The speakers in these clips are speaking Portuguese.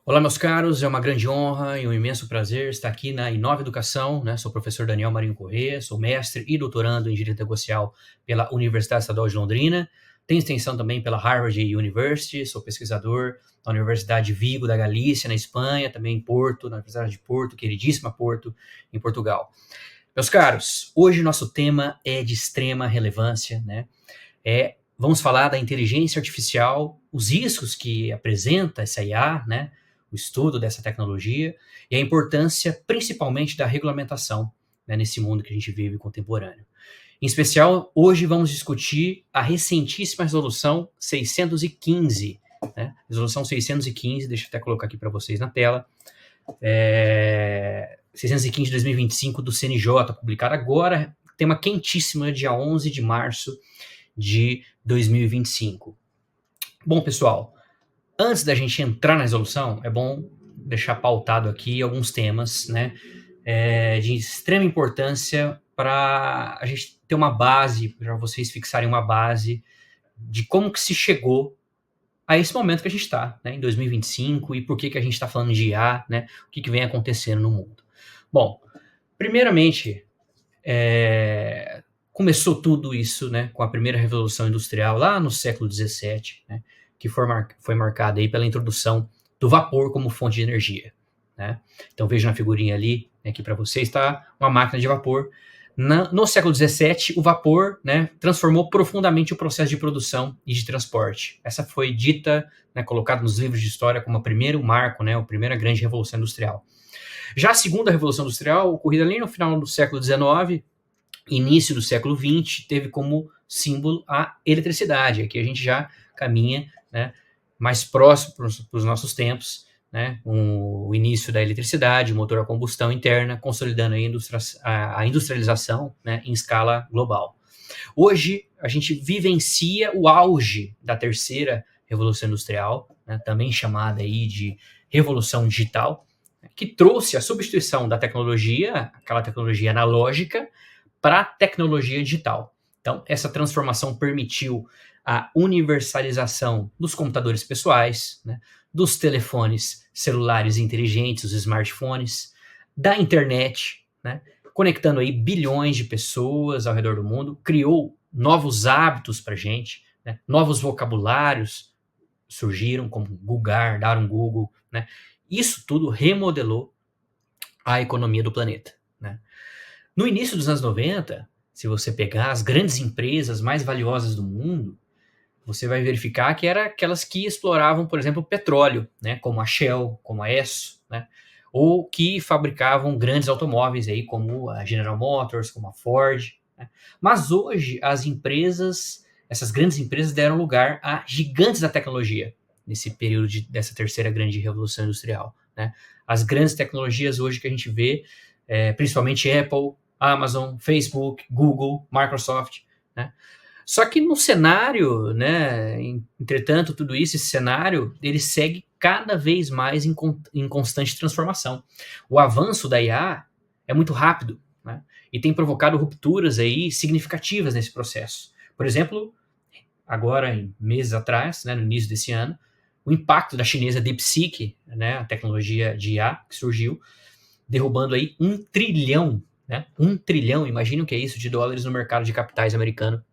Olá, meus caros, é uma grande honra e um imenso prazer estar aqui na Inova Educação, né? Sou o professor Daniel Marinho Corrêa, sou mestre e doutorando em Direito Negocial pela Universidade Estadual de Londrina, tenho extensão também pela Harvard University, sou pesquisador na Universidade Vigo da Galícia, na Espanha, também em Porto, na Universidade de Porto, queridíssima Porto, em Portugal. Meus caros, hoje nosso tema é de extrema relevância, né? Vamos falar da inteligência artificial, os riscos que apresenta essa IA, né? O estudo dessa tecnologia e a importância principalmente da regulamentação, né, nesse mundo que a gente vive contemporâneo. Em especial, hoje vamos discutir a recentíssima Resolução 615, né? Resolução 615, deixa eu até colocar aqui para vocês na tela, 615 de 2025 do CNJ, publicada agora, tema quentíssimo, dia 11 de março de 2025. Bom, pessoal, antes da gente entrar na resolução, é bom deixar pautado aqui alguns temas, né, de extrema importância para a gente ter uma base, para vocês fixarem uma base de como que se chegou a esse momento que a gente está, né, em 2025, e por que a gente está falando de IA, né, o que vem acontecendo no mundo. Bom, primeiramente, começou tudo isso, né, com a primeira revolução industrial lá no século XVII, né, que foi marcada aí pela introdução do vapor como fonte de energia, né? Então veja na figurinha ali, né, aqui para vocês está uma máquina de vapor. No século XVII, o vapor, né, transformou profundamente o processo de produção e de transporte. Essa foi dita, né, colocada nos livros de história como o primeiro marco, né, a primeira grande revolução industrial. Já a segunda revolução industrial, ocorrida ali no final do século XIX, início do século XX, teve como símbolo a eletricidade. Aqui a gente já caminha, né, mais próximo para os nossos tempos, né, o início da eletricidade, o motor a combustão interna, consolidando a industrialização, né, em escala global. Hoje, a gente vivencia o auge da terceira revolução industrial, né, também chamada aí de revolução digital, que trouxe a substituição da tecnologia, aquela tecnologia analógica, para a tecnologia digital. Então, essa transformação permitiu a universalização dos computadores pessoais, né, dos telefones celulares inteligentes, os smartphones, da internet, né, conectando aí bilhões de pessoas ao redor do mundo, criou novos hábitos para a gente, né, novos vocabulários surgiram, como Google, dar um Google, né. Isso tudo remodelou a economia do planeta, né. No início dos anos 90, se você pegar as grandes empresas mais valiosas do mundo, você vai verificar que eram aquelas que exploravam, por exemplo, petróleo, né, como a Shell, como a Esso, né, ou que fabricavam grandes automóveis, aí, como a General Motors, como a Ford. Né. Mas hoje, essas grandes empresas deram lugar a gigantes da tecnologia, nesse período dessa terceira grande revolução industrial. Né. As grandes tecnologias hoje que a gente vê, principalmente Apple, Amazon, Facebook, Google, Microsoft, né? Só que no cenário, né, entretanto, tudo isso, esse cenário, ele segue cada vez mais em constante transformação. O avanço da IA é muito rápido, né, e tem provocado rupturas aí significativas nesse processo. Por exemplo, agora, em meses atrás, né, no início desse ano, o impacto da chinesa DeepSeek, né, a tecnologia de IA que surgiu, derrubando aí 1 trilhão, né? 1 trilhão, imagina o que é isso, de dólares no mercado de capitais americano,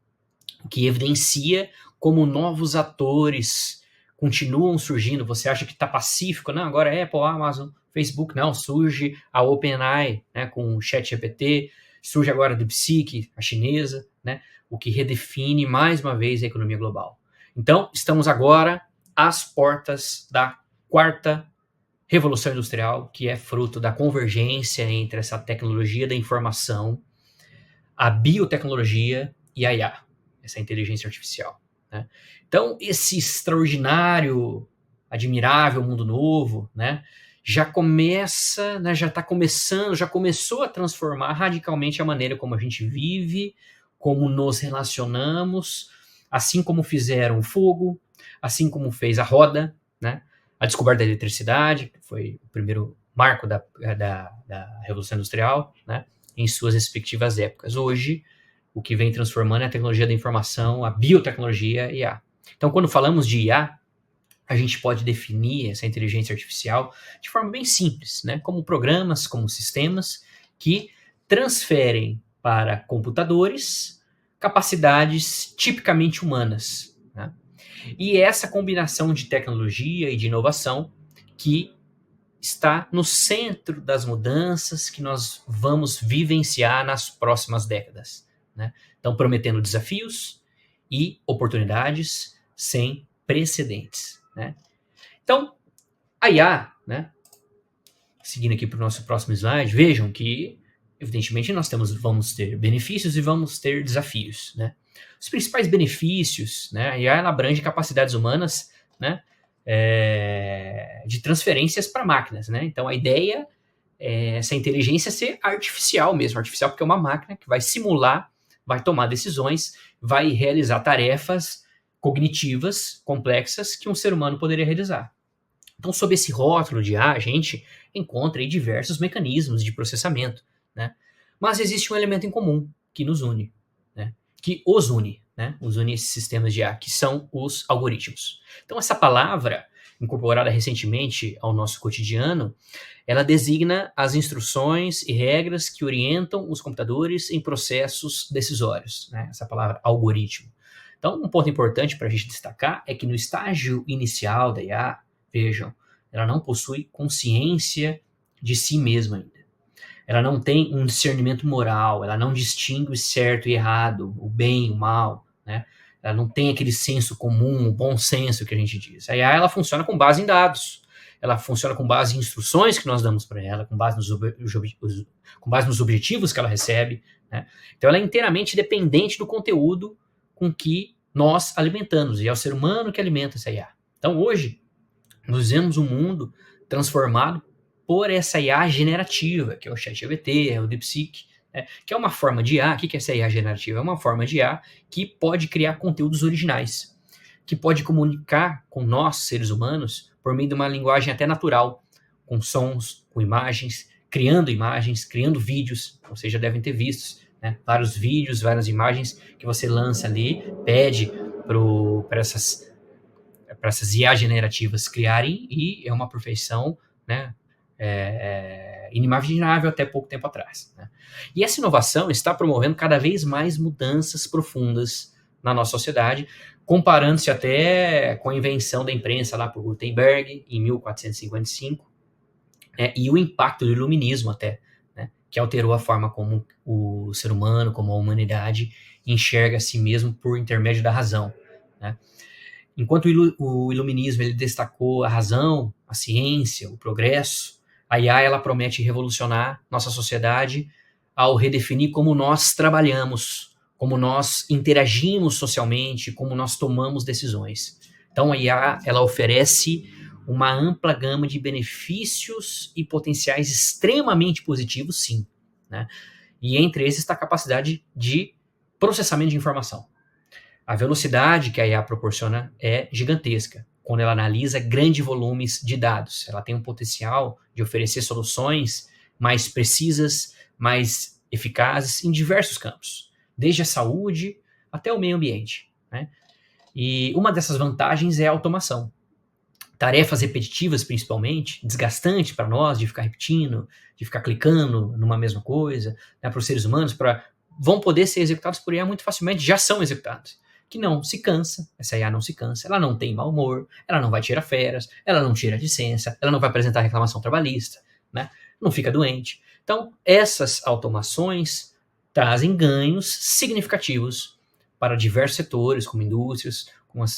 o que evidencia como novos atores continuam surgindo. Você acha que está pacífico? Não, agora é Apple, Amazon, Facebook, não, surge a OpenAI, né, com o ChatGPT, surge agora a DeepSeek, a chinesa, né, o que redefine mais uma vez a economia global. Então, estamos agora às portas da quarta revolução industrial, que é fruto da convergência entre essa tecnologia da informação, a biotecnologia e a IA, essa inteligência artificial. Né? Então, esse extraordinário, admirável mundo novo, né, já começa, né, já está começando, já começou a transformar radicalmente a maneira como a gente vive, como nos relacionamos, assim como fizeram o fogo, assim como fez a roda, né, a descoberta da eletricidade, que foi o primeiro marco da Revolução Industrial, né, em suas respectivas épocas. Hoje, o que vem transformando é a tecnologia da informação, a biotecnologia e a IA. Então, quando falamos de IA, a gente pode definir essa inteligência artificial de forma bem simples, né? Como programas, como sistemas que transferem para computadores capacidades tipicamente humanas, né? E essa combinação de tecnologia e de inovação que está no centro das mudanças que nós vamos vivenciar nas próximas décadas, né? Então, prometendo desafios e oportunidades sem precedentes, né? Então, a IA, né? Seguindo aqui para o nosso próximo slide, vejam que, evidentemente, vamos ter benefícios e vamos ter desafios, né? Os principais benefícios, né? A IA ela abrange capacidades humanas, né? De transferências para máquinas, né? Então, a ideia é essa inteligência ser artificial mesmo, artificial porque é uma máquina que vai simular, vai tomar decisões, vai realizar tarefas cognitivas complexas que um ser humano poderia realizar. Então, sob esse rótulo de IA, a gente encontra aí diversos mecanismos de processamento, né? Mas existe um elemento em comum que nos une, né? Que os une, né? Os une esses sistemas de IA, que são os algoritmos. Então, essa palavra, incorporada recentemente ao nosso cotidiano, ela designa as instruções e regras que orientam os computadores em processos decisórios, né? Essa palavra algoritmo. Então, um ponto importante para a gente destacar é que no estágio inicial da IA, vejam, ela não possui consciência de si mesma ainda. Ela não tem um discernimento moral, ela não distingue o certo e errado, o bem e o mal, né? Ela não tem aquele senso comum, o bom senso que a gente diz. A IA, ela funciona com base em dados. Ela funciona com base em instruções que nós damos para ela, com base nos objetivos que ela recebe, né? Então, ela é inteiramente dependente do conteúdo com que nós alimentamos, e é o ser humano que alimenta essa IA. Então, hoje, nós vemos um mundo transformado por essa IA generativa, que é o ChatGPT, é o DeepSeek, né? Que é uma forma de IA. O que é essa IA generativa? É uma forma de IA que pode criar conteúdos originais, que pode comunicar com nós, seres humanos, por meio de uma linguagem até natural, com sons, com imagens, criando vídeos. Vocês já devem ter visto, né? Vários vídeos, várias imagens que você lança ali, pede para essas IA generativas criarem, e é uma perfeição, né, inimaginável até pouco tempo atrás, né? E essa inovação está promovendo cada vez mais mudanças profundas na nossa sociedade, comparando-se até com a invenção da imprensa lá por Gutenberg, em 1455, e o impacto do iluminismo até, né, que alterou a forma como o ser humano, como a humanidade, enxerga a si mesmo por intermédio da razão, né? Enquanto o iluminismo ele destacou a razão, a ciência, o progresso, a IA ela promete revolucionar nossa sociedade ao redefinir como nós trabalhamos, como nós interagimos socialmente, como nós tomamos decisões. Então a IA ela oferece uma ampla gama de benefícios e potenciais extremamente positivos, sim, né? E entre esses está a capacidade de processamento de informação. A velocidade que a IA proporciona é gigantesca quando ela analisa grandes volumes de dados. Ela tem um potencial de oferecer soluções mais precisas, mais eficazes em diversos campos, desde a saúde até o meio ambiente, né? E uma dessas vantagens é a automação. Tarefas repetitivas, principalmente, desgastantes para nós, de ficar repetindo, de ficar clicando numa mesma coisa, né, para os seres humanos, vão poder ser executados por IA muito facilmente, já são executados. Que não se cansa, essa IA não se cansa, ela não tem mau humor, ela não vai tirar férias, ela não tira licença, ela não vai apresentar reclamação trabalhista, né? Não fica doente. Então, essas automações trazem ganhos significativos para diversos setores, como indústrias,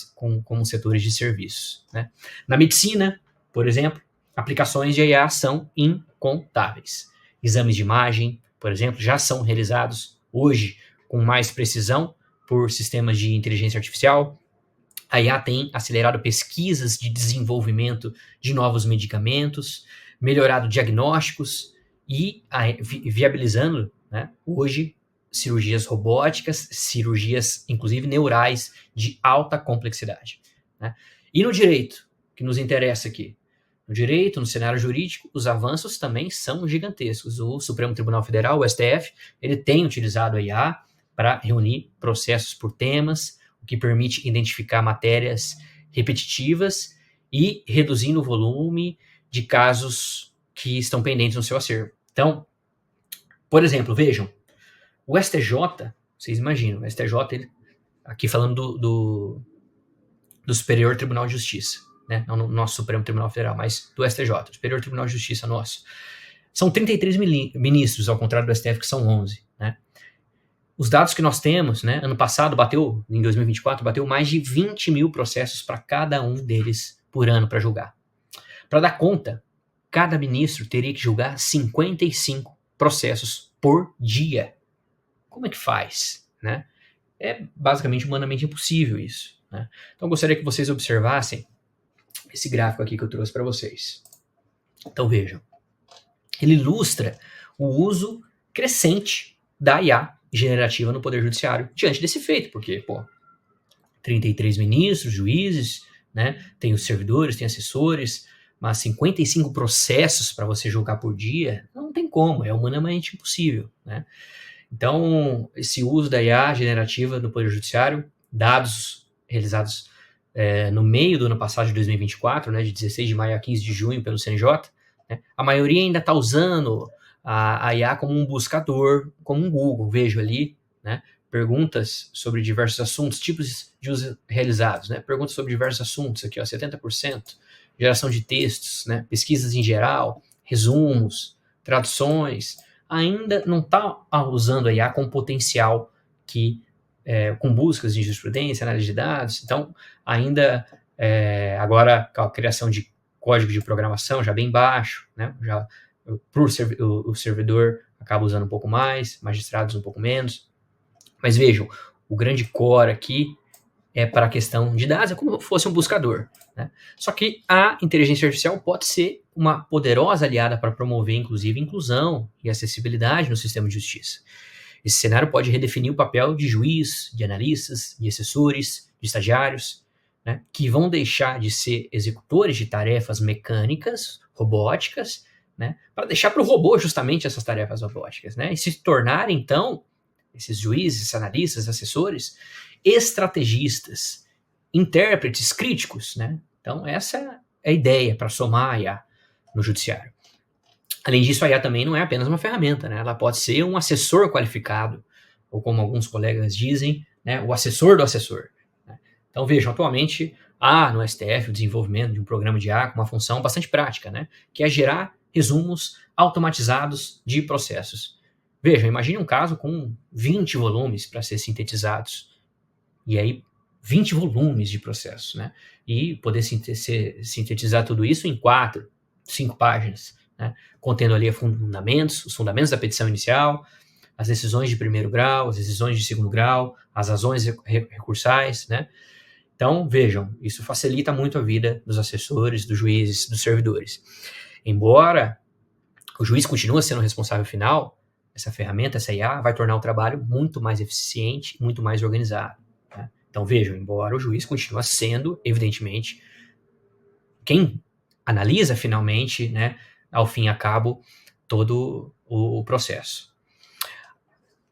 como setores de serviços, né? Na medicina, por exemplo, aplicações de IA são incontáveis. Exames de imagem, por exemplo, já são realizados hoje com mais precisão por sistemas de inteligência artificial. A IA tem acelerado pesquisas de desenvolvimento de novos medicamentos, melhorado diagnósticos e viabilizando, né, hoje cirurgias robóticas, cirurgias inclusive neurais de alta complexidade, né? E no direito, que nos interessa aqui, no direito, no cenário jurídico, os avanços também são gigantescos. O Supremo Tribunal Federal, o STF, ele tem utilizado a IA para reunir processos por temas, o que permite identificar matérias repetitivas e reduzindo o volume de casos que estão pendentes no seu acervo. Então, por exemplo, vejam, o STJ, vocês imaginam, o STJ, ele, aqui falando do Superior Tribunal de Justiça, né? Não no nosso Supremo Tribunal Federal, mas do STJ, Superior Tribunal de Justiça nosso. São 33 ministros, ao contrário do STF, que são 11, né? Os dados que nós temos, né? Ano passado bateu, em 2024, bateu mais de 20 mil processos para cada um deles por ano para julgar. Para dar conta, cada ministro teria que julgar 55 processos por dia. Como é que faz, né? É basicamente humanamente impossível isso, né? Então eu gostaria que vocês observassem esse gráfico aqui que eu trouxe para vocês. Então vejam, ele ilustra o uso crescente da IA generativa no Poder Judiciário diante desse feito, porque, 33 ministros, juízes, né, tem os servidores, tem assessores, mas 55 processos para você julgar por dia, não tem como, é humanamente impossível, né? Então, esse uso da IA generativa no Poder Judiciário, dados realizados no meio do ano passado, de 2024, né, de 16 de maio a 15 de junho, pelo CNJ, né, a maioria ainda está usando a IA como um buscador, como um Google. Vejo ali, né, perguntas sobre diversos assuntos, tipos de uso realizados, né, perguntas sobre diversos assuntos, aqui, ó, 70%, geração de textos, né, pesquisas em geral, resumos, traduções, ainda não está usando a IA com potencial que, com buscas de jurisprudência, análise de dados. Então, ainda, agora, com a criação de código de programação já bem baixo, né? Já o servidor acaba usando um pouco mais, magistrados um pouco menos. Mas vejam, o grande core aqui é para a questão de dados, é como se fosse um buscador, né? Só que a inteligência artificial pode ser uma poderosa aliada para promover, inclusive, inclusão e acessibilidade no sistema de justiça. Esse cenário pode redefinir o papel de juiz, de analistas, de assessores, de estagiários, né, que vão deixar de ser executores de tarefas mecânicas, robóticas, né, para deixar para o robô justamente essas tarefas robóticas, né, e se tornar, então, esses juízes, analistas, assessores, estrategistas, intérpretes críticos, né? Então, essa é a ideia para somar a IA no judiciário. Além disso, a IA também não é apenas uma ferramenta, né? Ela pode ser um assessor qualificado, ou como alguns colegas dizem, né, o assessor do assessor, né? Então, vejam, atualmente há no STF o desenvolvimento de um programa de IA com uma função bastante prática, né, que é gerar resumos automatizados de processos. Vejam, imagine um caso com 20 volumes para ser sintetizados. E aí, 20 volumes de processos, né? E poder sintetizar tudo isso em 4, 5 páginas, né? Contendo ali os fundamentos da petição inicial, as decisões de primeiro grau, as decisões de segundo grau, as razões recursais, né? Então, vejam, isso facilita muito a vida dos assessores, dos juízes, dos servidores. Embora o juiz continue sendo o responsável final, essa ferramenta, essa IA, vai tornar o trabalho muito mais eficiente, muito mais organizado, né? Então, vejam, embora o juiz continue sendo, evidentemente, quem analisa finalmente, né, ao fim e a cabo, todo o processo.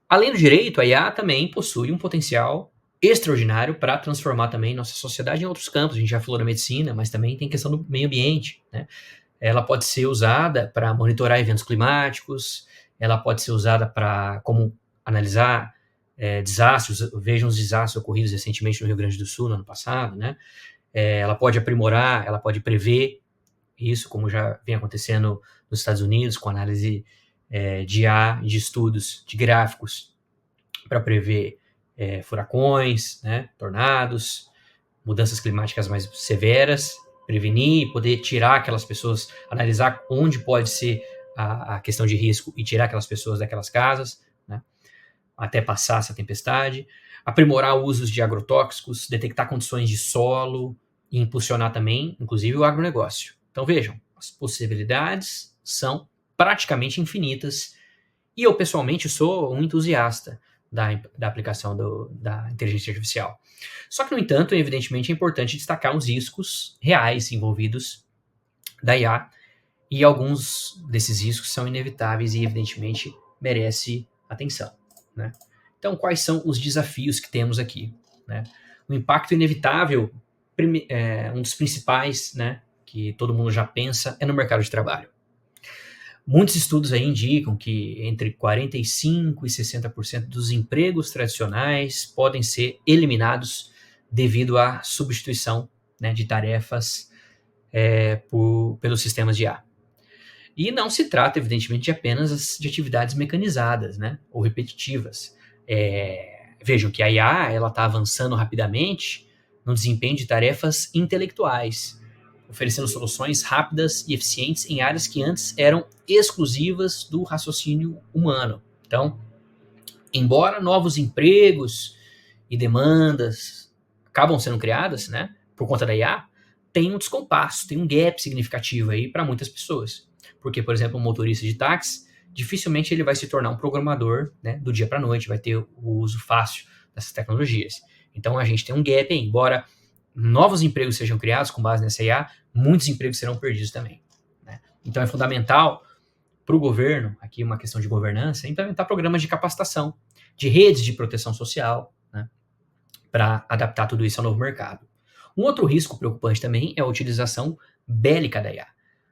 Além do direito, a IA também possui um potencial extraordinário para transformar também nossa sociedade em outros campos. A gente já falou da medicina, mas também tem questão do meio ambiente, né? Ela pode ser usada para monitorar eventos climáticos, ela pode ser usada para como analisar desastres. Vejam os desastres ocorridos recentemente no Rio Grande do Sul, no ano passado, né? Ela pode aprimorar, ela pode prever isso, como já vem acontecendo nos Estados Unidos, com análise de IA, de estudos, de gráficos, para prever furacões, né, tornados, mudanças climáticas mais severas, prevenir, poder tirar aquelas pessoas, analisar onde pode ser a questão de risco e tirar aquelas pessoas daquelas casas, né, até passar essa tempestade, aprimorar usos de agrotóxicos, detectar condições de solo e impulsionar também, inclusive, o agronegócio. Então vejam, as possibilidades são praticamente infinitas e eu, pessoalmente, sou um entusiasta da aplicação da inteligência artificial. Só que, no entanto, evidentemente, é importante destacar os riscos reais envolvidos da IA, e alguns desses riscos são inevitáveis e, evidentemente, merece atenção, né? Então, quais são os desafios que temos aqui, né? O impacto inevitável um dos principais, né, que todo mundo já pensa, é no mercado de trabalho. Muitos estudos aí indicam que entre 45% e 60% dos empregos tradicionais podem ser eliminados devido à substituição, né, de tarefas pelos sistemas de IA. E não se trata, evidentemente, de apenas de atividades mecanizadas, né, ou repetitivas. Vejam que a IA está avançando rapidamente no desempenho de tarefas intelectuais, oferecendo soluções rápidas e eficientes em áreas que antes eram exclusivas do raciocínio humano. Então, embora novos empregos e demandas acabam sendo criadas, né, por conta da IA, tem um descompasso, tem um gap significativo aí para muitas pessoas. Porque, por exemplo, um motorista de táxi, dificilmente ele vai se tornar um programador, né, do dia para a noite, vai ter o uso fácil dessas tecnologias. Então, a gente tem um gap aí, embora novos empregos sejam criados com base nessa IA, muitos empregos serão perdidos também, né? Então, é fundamental para o governo, aqui uma questão de governança, implementar programas de capacitação, de redes de proteção social, né, para adaptar tudo isso ao novo mercado. Um outro risco preocupante também é a utilização bélica da IA.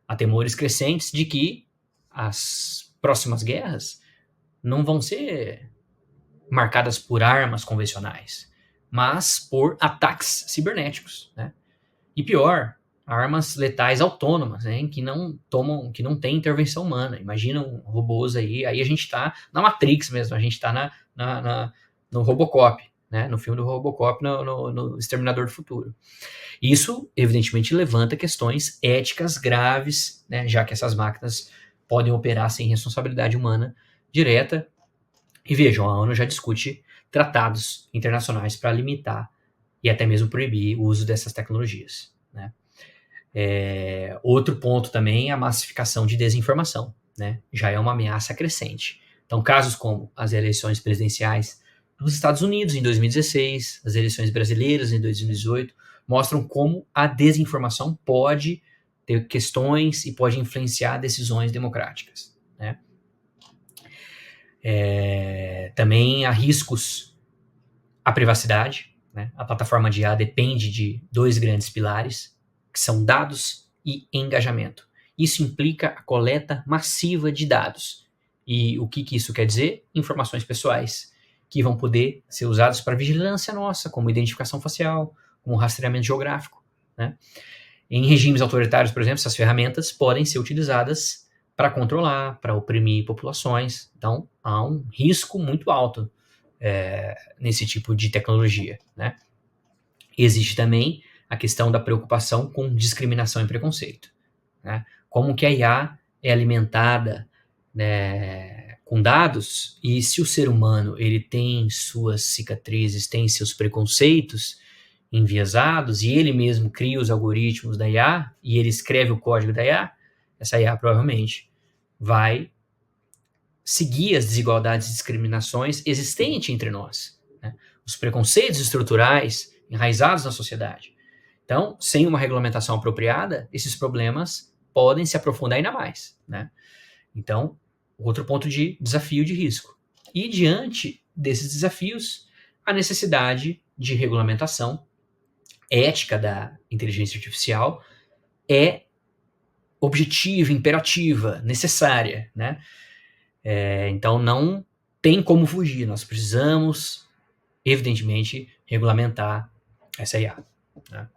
Há temores crescentes de que as próximas guerras não vão ser marcadas por armas convencionais, mas por ataques cibernéticos, né? E pior, armas letais autônomas, né, que não tem intervenção humana. Imaginam robôs aí a gente está na Matrix mesmo, a gente está no Robocop, né, no filme do Robocop, no Exterminador do Futuro. Isso, evidentemente, levanta questões éticas graves, né, já que essas máquinas podem operar sem responsabilidade humana direta. E vejam, a ONU já discute tratados internacionais para limitar e até mesmo proibir o uso dessas tecnologias, né? Outro ponto também é a massificação de desinformação, né? Já é uma ameaça crescente. Então, casos como as eleições presidenciais dos Estados Unidos em 2016, as eleições brasileiras em 2018, mostram como a desinformação pode ter questões e pode influenciar decisões democráticas, né? Também há riscos à privacidade, né? A plataforma de IA depende de dois grandes pilares, que são dados e engajamento. Isso implica a coleta massiva de dados. E o que isso quer dizer? Informações pessoais, que vão poder ser usadas para vigilância nossa, como identificação facial, como rastreamento geográfico, né? Em regimes autoritários, por exemplo, essas ferramentas podem ser utilizadas para controlar, para oprimir populações. Então, há um risco muito alto nesse tipo de tecnologia, né? Existe também a questão da preocupação com discriminação e preconceito, né? Como que a IA é alimentada, né, com dados, e se o ser humano ele tem suas cicatrizes, tem seus preconceitos enviesados, e ele mesmo cria os algoritmos da IA, e ele escreve o código da IA, essa IA provavelmente vai seguir as desigualdades e discriminações existentes entre nós, né? Os preconceitos estruturais enraizados na sociedade. Então, sem uma regulamentação apropriada, esses problemas podem se aprofundar ainda mais, né? Então, outro ponto de desafio de risco. E diante desses desafios, a necessidade de regulamentação ética da inteligência artificial é objetiva, imperativa, necessária, né? Então, não tem como fugir. Nós precisamos, evidentemente, regulamentar essa IA, né?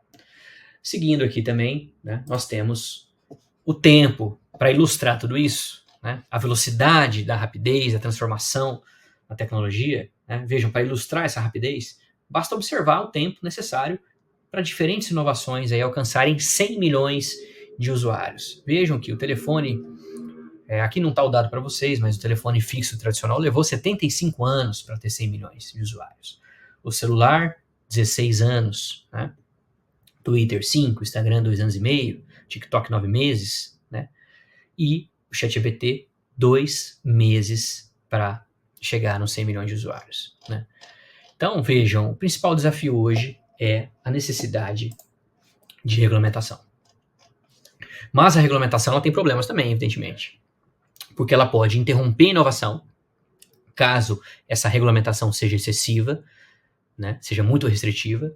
Seguindo aqui também, né, nós temos o tempo para ilustrar tudo isso, né? A velocidade da rapidez, da transformação na tecnologia, né? Vejam, para ilustrar essa rapidez, basta observar o tempo necessário para diferentes inovações aí alcançarem 100 milhões de usuários. Vejam que o telefone, aqui não está o dado para vocês, mas o telefone fixo tradicional levou 75 anos para ter 100 milhões de usuários. O celular, 16 anos, né? Twitter 5, Instagram 2 anos e meio, TikTok 9 meses, né? E o ChatGPT 2 meses para chegar nos 100 milhões de usuários, né? Então, vejam, o principal desafio hoje é a necessidade de regulamentação. Mas a regulamentação ela tem problemas também, evidentemente, porque ela pode interromper a inovação, caso essa regulamentação seja excessiva, né, seja muito restritiva,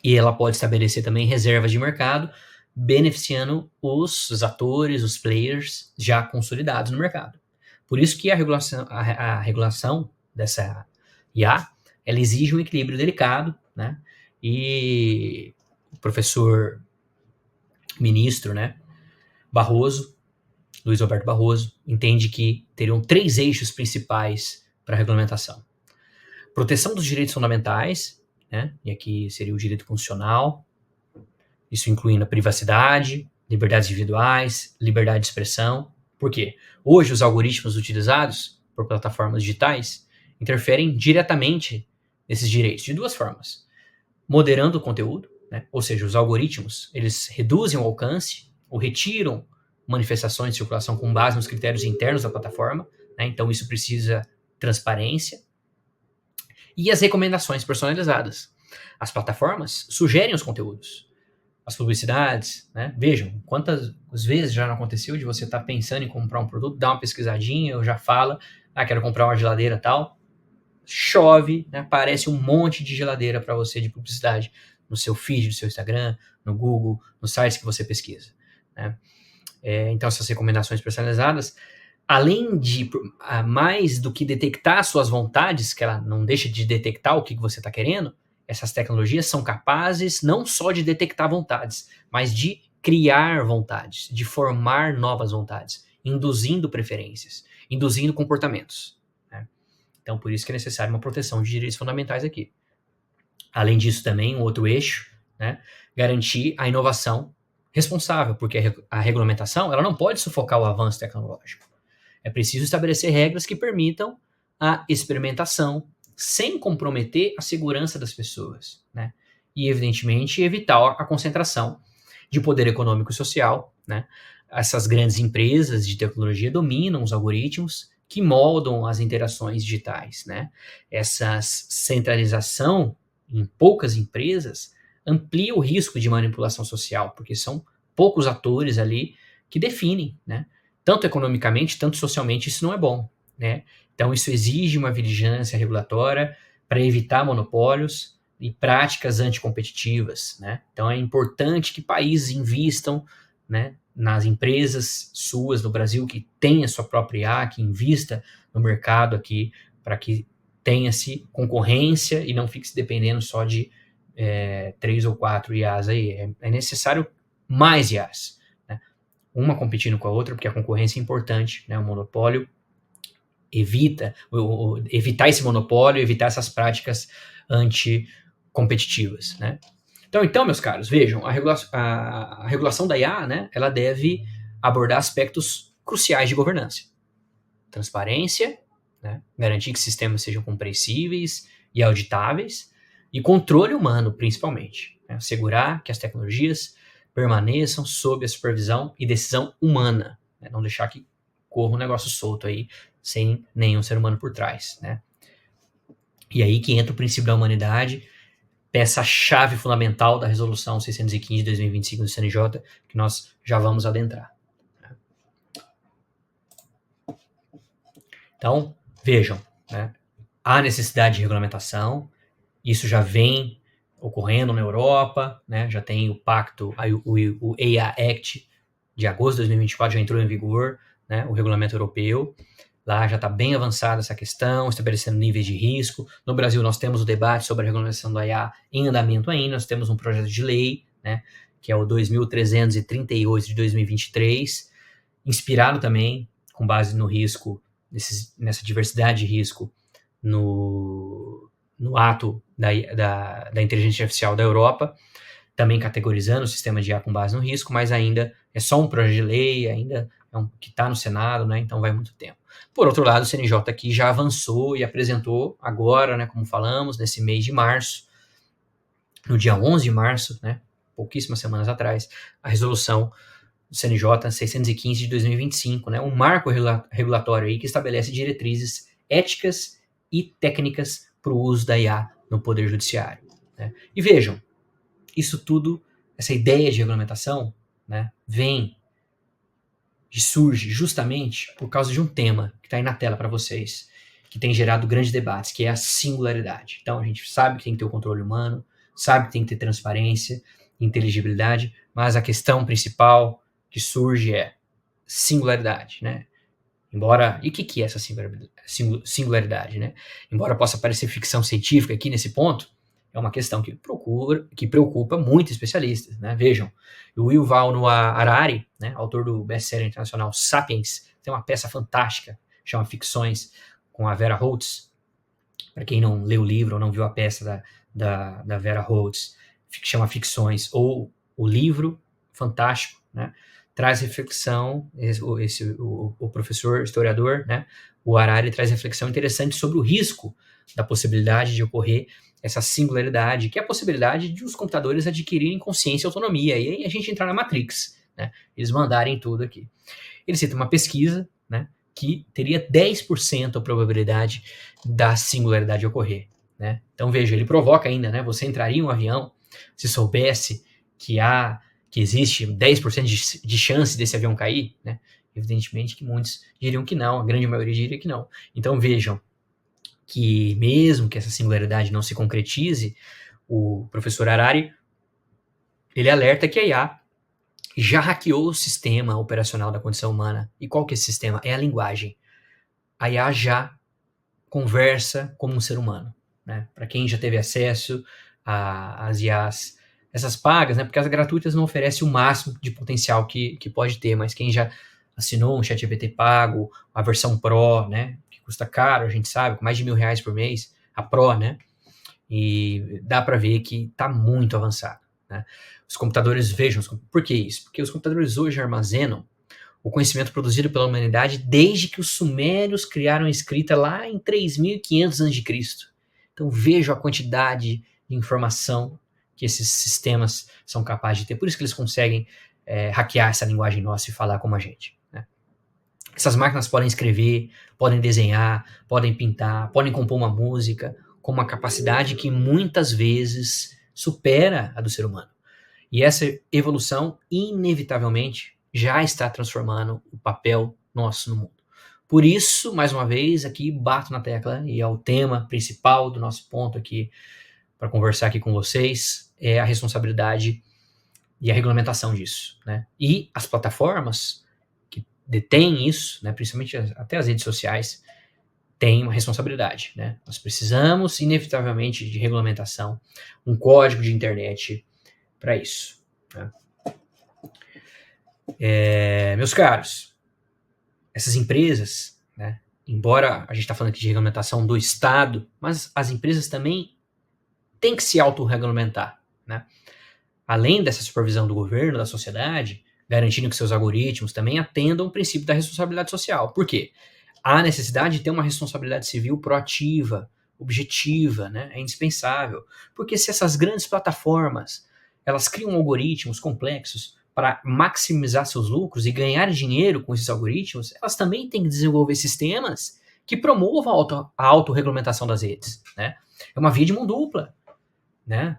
E ela pode estabelecer também reservas de mercado, beneficiando os atores, os players já consolidados no mercado. Por isso que a regulação dessa IA, ela exige um equilíbrio delicado, né? E o professor ministro, né, Barroso, Luiz Roberto Barroso, entende que teriam 3 eixos principais para a regulamentação. Proteção dos direitos fundamentais, né? E aqui seria o direito constitucional, isso incluindo a privacidade, liberdades individuais, liberdade de expressão. Por quê? Hoje os algoritmos utilizados por plataformas digitais interferem diretamente nesses direitos de 2 formas. Moderando o conteúdo, né? Ou seja, os algoritmos, eles reduzem o alcance ou retiram manifestações de circulação com base nos critérios internos da plataforma, né? Então isso precisa transparência. E as recomendações personalizadas. As plataformas sugerem os conteúdos, as publicidades, né? Vejam, quantas vezes já não aconteceu de você estar pensando em comprar um produto, dá uma pesquisadinha, ou já fala, quero comprar uma geladeira tal, chove, né? Aparece um monte de geladeira para você de publicidade no seu feed, no seu Instagram, no Google, nos sites que você pesquisa, né? Então essas recomendações personalizadas, além de, mais do que detectar suas vontades, que ela não deixa de detectar o que você está querendo, essas tecnologias são capazes não só de detectar vontades, mas de criar vontades, de formar novas vontades, induzindo preferências, induzindo comportamentos, né? Então, por isso que é necessário uma proteção de direitos fundamentais aqui. Além disso, também, um outro eixo, né, garantir a inovação responsável, porque a regulamentação ela não pode sufocar o avanço tecnológico. É preciso estabelecer regras que permitam a experimentação sem comprometer a segurança das pessoas, né? E, evidentemente, evitar a concentração de poder econômico e social, né? Essas grandes empresas de tecnologia dominam os algoritmos que moldam as interações digitais, né? Essa centralização em poucas empresas amplia o risco de manipulação social, porque são poucos atores ali que definem, né? Tanto economicamente, tanto socialmente, isso não é bom, né? Então, isso exige uma vigilância regulatória para evitar monopólios e práticas anticompetitivas, né? Então, é importante que países invistam, né, nas empresas suas no Brasil que tenha sua própria IA, que invista no mercado aqui para que tenha-se concorrência e não fique se dependendo só de 3 ou 4 IAs aí. É necessário mais IAs, né? Uma competindo com a outra, porque a concorrência é importante, né? O monopólio evitar esse monopólio, evitar essas práticas anticompetitivas, né? Então, meus caros, vejam, a regulação da IA, né, ela deve abordar aspectos cruciais de governança. Transparência, né, garantir que sistemas sejam compreensíveis e auditáveis, e controle humano, principalmente. Né, assegurar que as tecnologias permaneçam sob a supervisão e decisão humana. Né, não deixar que corra um negócio solto aí, sem nenhum ser humano por trás, né? E aí que entra o princípio da humanidade, peça-chave fundamental da Resolução 615 de 2025 do CNJ, que nós já vamos adentrar. Então, vejam, né? Há necessidade de regulamentação, isso já vem ocorrendo na Europa, né? Já tem o pacto, o AI Act de agosto de 2024 já entrou em vigor, né? O regulamento europeu. Lá já está bem avançada essa questão, estabelecendo níveis de risco. No Brasil, nós temos o debate sobre a regulamentação do IA em andamento ainda. Nós temos um projeto de lei, né, que é o 2.338 de 2023, inspirado também, com base no risco, nessa diversidade de risco, no ato da inteligência artificial da Europa, também categorizando o sistema de IA com base no risco, mas ainda é só um projeto de lei, ainda que está no Senado, né, então vai muito tempo. Por outro lado, o CNJ aqui já avançou e apresentou agora, né, como falamos, nesse mês de março, no dia 11 de março, né, pouquíssimas semanas atrás, a resolução do CNJ 615 de 2025, né, um marco regulatório aí que estabelece diretrizes éticas e técnicas para o uso da IA no Poder Judiciário, né. E vejam, isso tudo, essa ideia de regulamentação, né, surge justamente por causa de um tema que está aí na tela para vocês, que tem gerado grandes debates, que é a singularidade. Então, a gente sabe que tem que ter o controle humano, sabe que tem que ter transparência, inteligibilidade, mas a questão principal que surge é singularidade, né? Embora, e o que é essa singularidade, né? Embora possa parecer ficção científica aqui nesse ponto, é uma questão que preocupa muito especialistas, né? Vejam, o Yuval Noah Harari, né, autor do best-seller internacional Sapiens, tem uma peça fantástica, chama Ficções, com a Vera Holtz. Para quem não leu o livro ou não viu a peça da Vera Holtz, chama Ficções, ou o livro fantástico, né? Traz reflexão, o professor historiador, né, o Harari, traz reflexão interessante sobre o risco da possibilidade de ocorrer essa singularidade, que é a possibilidade de os computadores adquirirem consciência e autonomia, e aí a gente entrar na Matrix, né, eles mandarem tudo aqui. Ele cita uma pesquisa, né, que teria 10% a probabilidade da singularidade ocorrer, né? Então veja, ele provoca ainda, né, você entraria em um avião se soubesse que existe 10% de chance desse avião cair, né? Evidentemente que muitos diriam que não, a grande maioria diria que não. Então vejam que mesmo que essa singularidade não se concretize, o professor Harari, ele alerta que a IA já hackeou o sistema operacional da condição humana. E qual que é esse sistema? É a linguagem. A IA já conversa como um ser humano, né? Para quem já teve acesso às IAs, essas pagas, né? Porque as gratuitas não oferecem o máximo de potencial que pode ter, mas quem já assinou um ChatGPT pago, a versão Pro, né? Que custa caro, a gente sabe, com mais de R$1.000 por mês, a Pro, né? E dá para ver que está muito avançado, né? Os computadores, vejam, por que isso? Porque os computadores hoje armazenam o conhecimento produzido pela humanidade desde que os sumérios criaram a escrita lá em 3.500 a.C. Então vejam a quantidade de informação que esses sistemas são capazes de ter. Por isso que eles conseguem hackear essa linguagem nossa e falar como a gente, né? Essas máquinas podem escrever, podem desenhar, podem pintar, podem compor uma música com uma capacidade que muitas vezes supera a do ser humano. E essa evolução, inevitavelmente, já está transformando o papel nosso no mundo. Por isso, mais uma vez, aqui bato na tecla, e é o tema principal do nosso ponto aqui, para conversar aqui com vocês, é a responsabilidade e a regulamentação disso, né? E as plataformas que detêm isso, né, principalmente até as redes sociais, têm uma responsabilidade, né? Nós precisamos, inevitavelmente, de regulamentação, um código de internet para isso, né? Meus caros, essas empresas, né, embora a gente está falando aqui de regulamentação do Estado, mas as empresas também têm que se autorregulamentar, né? Além dessa supervisão do governo, da sociedade, garantindo que seus algoritmos também atendam o princípio da responsabilidade social. Por quê? Há necessidade de ter uma responsabilidade civil proativa, objetiva, né? É indispensável. Porque se essas grandes plataformas elas criam algoritmos complexos para maximizar seus lucros e ganhar dinheiro com esses algoritmos, elas também têm que desenvolver sistemas que promovam a autorregulamentação das redes, né? É uma via de mão dupla, né?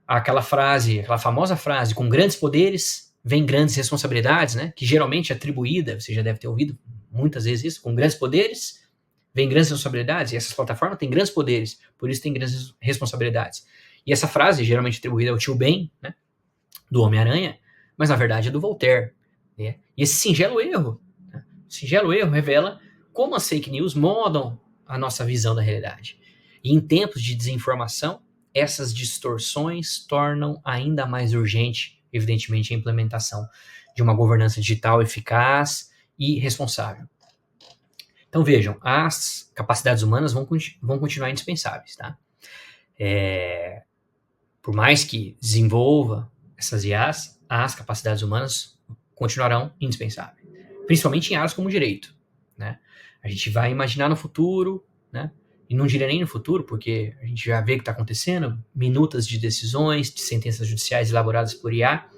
Aquela famosa frase, com grandes poderes vem grandes responsabilidades, né? Que geralmente é atribuída, você já deve ter ouvido muitas vezes isso, com grandes poderes vem grandes responsabilidades, e essas plataformas têm grandes poderes, por isso têm grandes responsabilidades. E essa frase, geralmente atribuída ao tio Ben, né, do Homem-Aranha, mas na verdade é do Voltaire, né? E esse singelo erro revela como as fake news moldam a nossa visão da realidade. E em tempos de desinformação, essas distorções tornam ainda mais urgente, evidentemente, a implementação de uma governança digital eficaz e responsável. Então vejam, as capacidades humanas vão continuar indispensáveis, tá? Por mais que desenvolva essas IAs, as capacidades humanas continuarão indispensáveis, principalmente em áreas como o direito, né? A gente vai imaginar no futuro, né? E não diria nem no futuro, porque a gente já vê o que está acontecendo, minutas de decisões, de sentenças judiciais elaboradas por IA,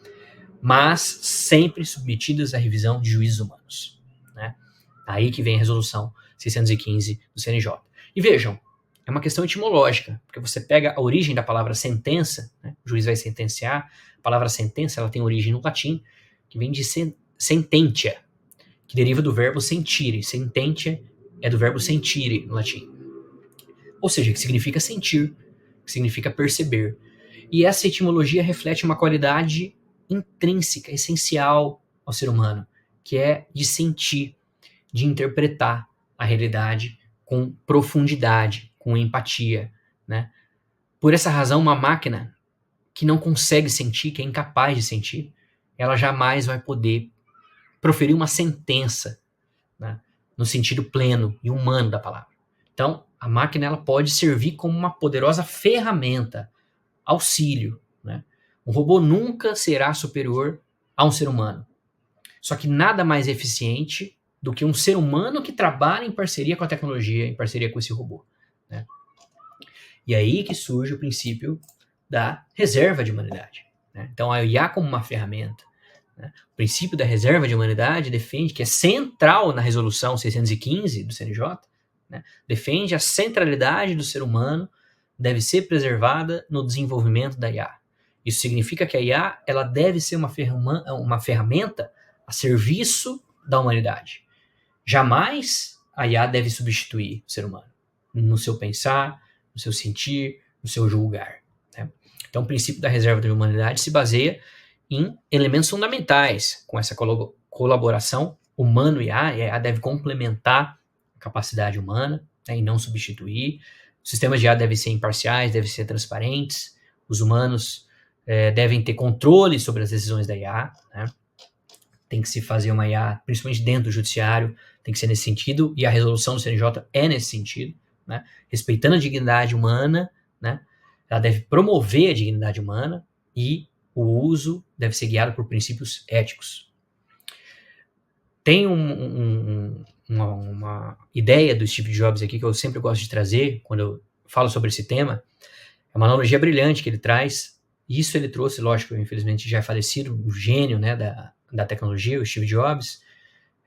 mas sempre submetidas à revisão de juízes humanos, né? Aí que vem a resolução 615 do CNJ. E vejam, é uma questão etimológica, porque você pega a origem da palavra sentença, né? O juiz vai sentenciar, a palavra sentença ela tem origem no latim, que vem de sententia, que deriva do verbo sentire. Sententia é do verbo sentire, no latim. Ou seja, que significa sentir, que significa perceber. E essa etimologia reflete uma qualidade intrínseca, essencial ao ser humano, que é de sentir, de interpretar a realidade com profundidade, com empatia, né? Por essa razão, uma máquina que não consegue sentir, que é incapaz de sentir, ela jamais vai poder proferir uma sentença, né, no sentido pleno e humano da palavra. Então, a máquina ela pode servir como uma poderosa ferramenta, auxílio, né? Um robô nunca será superior a um ser humano. Só que nada mais eficiente do que um ser humano que trabalha em parceria com a tecnologia, em parceria com esse robô, né? E aí que surge o princípio da reserva de humanidade, né? Então, a IA como uma ferramenta, né? O princípio da reserva de humanidade defende que é central na resolução 615 do CNJ, né? Defende a centralidade do ser humano deve ser preservada no desenvolvimento da IA. Isso significa que a IA ela deve ser uma ferramenta a serviço da humanidade. Jamais a IA deve substituir o ser humano no seu pensar, no seu sentir, no seu julgar, né? Então, o princípio da reserva da humanidade se baseia em elementos fundamentais. Com essa colaboração humano e IA, a IA deve complementar a capacidade humana, né, e não substituir. Os sistemas de IA devem ser imparciais, devem ser transparentes. Os humanos devem ter controle sobre as decisões da IA, né? Tem que se fazer uma IA, principalmente dentro do judiciário, tem que ser nesse sentido, e a resolução do CNJ é nesse sentido, né? Respeitando a dignidade humana, né? Ela deve promover a dignidade humana e o uso deve ser guiado por princípios éticos. Tem uma ideia do Steve Jobs aqui que eu sempre gosto de trazer quando eu falo sobre esse tema. É uma analogia brilhante que ele traz. Isso ele trouxe, lógico, infelizmente já é falecido, um gênio, né, da tecnologia, o Steve Jobs,